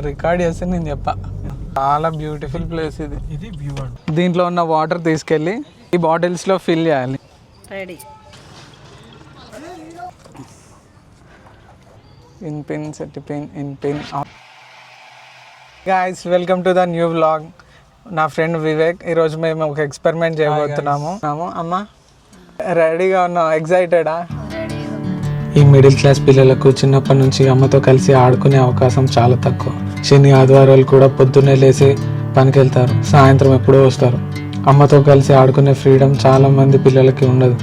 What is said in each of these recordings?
Record చేస్తే నేను చెప్పా. చాలా బ్యూటిఫుల్ ప్లేస్ ఇది. ఇది వ్యూ అండి. దీంట్లో ఉన్న వాటర్ తీసుకెళ్ళి ఈ బాటిల్స్లో ఫిల్ చేయాలి. Ready. In pin set pin in pin. Guys, welcome to the new vlog. నా ఫ్రెండ్ వివేక్. ఈరోజు మేము ఒక ఎక్స్పెరిమెంట్ చేయబోతున్నాము. అమ్మ రెడీగా ఉన్నాం? ఎగ్జైటెడా? ఈ మిడిల్ క్లాస్ పిల్లలకు చిన్నప్పటి నుంచి అమ్మతో కలిసి ఆడుకునే అవకాశం చాలా తక్కువ. శని ఆదివారాలు కూడా పొద్దున్నే లేచి పనికి వెళ్తారు, సాయంత్రం ఎప్పుడో వస్తారు. అమ్మతో కలిసి ఆడుకునే ఫ్రీడమ్ చాలా మంది పిల్లలకి ఉండదు.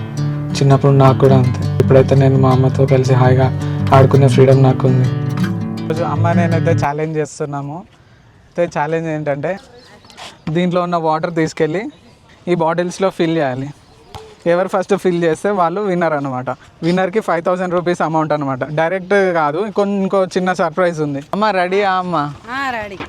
చిన్నప్పుడు నాకు కూడా అంతే. ఇప్పుడైతే నేను మా అమ్మతో కలిసి హాయిగా ఆడుకునే ఫ్రీడమ్ నాకు ఉంది. ఈరోజు అమ్మ నేనైతే ఛాలెంజ్ చేస్తున్నాము. అయితే ఛాలెంజ్ ఏంటంటే దీంట్లో ఉన్న వాటర్ తీసుకెళ్ళి ఈ బాటిల్స్లో ఫిల్ చేయాలి. ఎవరు ఫస్ట్ ఫిల్ చేస్తే వాళ్ళు విన్నర్ అనమాట. విన్నర్కి 5000 రూపీస్ అమౌంట్ అనమాట. డైరెక్ట్ కాదు, ఇంకో చిన్న సర్ప్రైజ్ ఉంది. అమ్మ రెడీయా? అమ్మ రెడీ.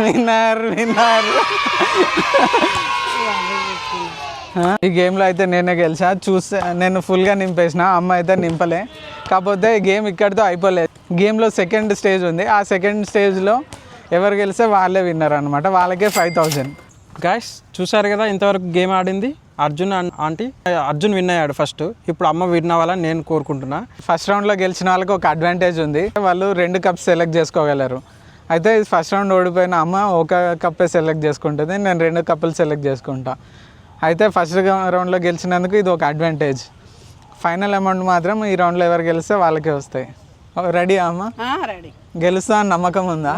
విన్నర్. ఈ గేమ్లో అయితే నేనే గెలిచా. చూస్తే నేను ఫుల్గా నింపేసిన, అమ్మ అయితే నింపలే. కాకపోతే ఈ గేమ్ ఇక్కడితో అయిపోలేదు. గేమ్లో సెకండ్ స్టేజ్ ఉంది. ఆ సెకండ్ స్టేజ్లో ఎవరు గెలిస్తే వాళ్ళే విన్నర్ అనమాట. వాళ్ళకే 5000. గాయ్స్, చూసారు కదా ఇంతవరకు గేమ్ ఆడింది అర్జున్ ఆంటీ. అర్జున్ విన్ అయ్యాడు ఫస్ట్. ఇప్పుడు అమ్మ విన్ అవ్వాలని నేను కోరుకుంటున్నా. ఫస్ట్ రౌండ్లో గెలిచిన వాళ్ళకి ఒక అడ్వాంటేజ్ ఉంది. వాళ్ళు 2 కప్స్ సెలెక్ట్ చేసుకోగలరు. అయితే ఫస్ట్ రౌండ్ ఓడిపోయిన అమ్మ ఒక కప్పే సెలెక్ట్ చేసుకుంటుంది, నేను 2 కప్పులు సెలెక్ట్ చేసుకుంటా. అయితే ఫస్ట్ రౌండ్లో గెలిచినందుకు ఇది ఒక అడ్వాంటేజ్. ఫైనల్ అమౌంట్ మాత్రం ఈ రౌండ్లో ఎవరు గెలిస్తే వాళ్ళకే వస్తాయి. రెడీ అమ్మ? రెడీ. గెలుస్తా అని నమ్మకం ఉందా?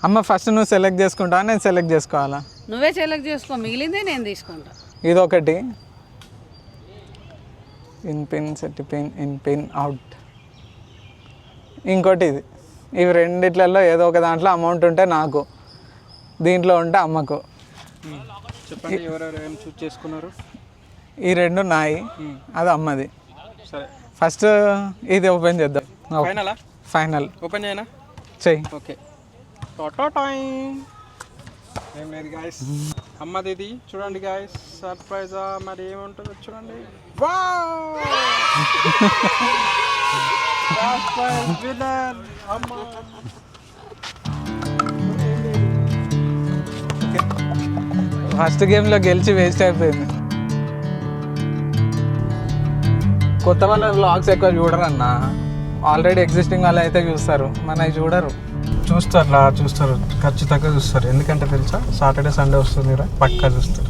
అమ్మ ఫస్ట్ నువ్వు సెలెక్ట్ చేసుకుంటావా, నేను సెలెక్ట్ చేసుకోవాలా? నువ్వే సెలెక్ట్ చేసుకో, మిగిలిందే నేను తీసుకుంటా. ఇదొకటి. In pin set pin in pin out. ఇంకోటి ఇది. ఇవి రెండిట్లలో ఏదో ఒక దాంట్లో అమౌంట్ ఉంటే నాకు, దీంట్లో ఉంటే అమ్మకు. చెప్పండి ఎవరెవరు ఏం చూస్ చేసుకున్నారు? ఈ 2 నాయి, అది అమ్మది. సరే, ఫస్ట్ ఇది ఓపెన్ చేద్దాం. ఫైనలా? ఫైనల్. ఓపెన్ చేయనా? చెయ్యి. ఓకే. ఏం లేదు గాయస్, అమ్మది ఇది. చూడండి గాయస్, సర్ప్రైజా మరి ఏముంటుందో చూడండి. ఫస్ట్ గేమ్లో గెలిచి వేస్ట్ అయిపోయింది. కొత్త వాళ్ళ వ్లాగ్స్ ఎక్కువ చూడరు అన్న. ఆల్రెడీ ఎగ్జిస్టింగ్ వాళ్ళు అయితే చూస్తారు, మనవి చూడరు. చూస్తారు ఖచ్చితంగా చూస్తారు. ఎందుకంటే తెలుసా, సాటర్డే సండే వస్తుంది, పక్కా చూస్తారు.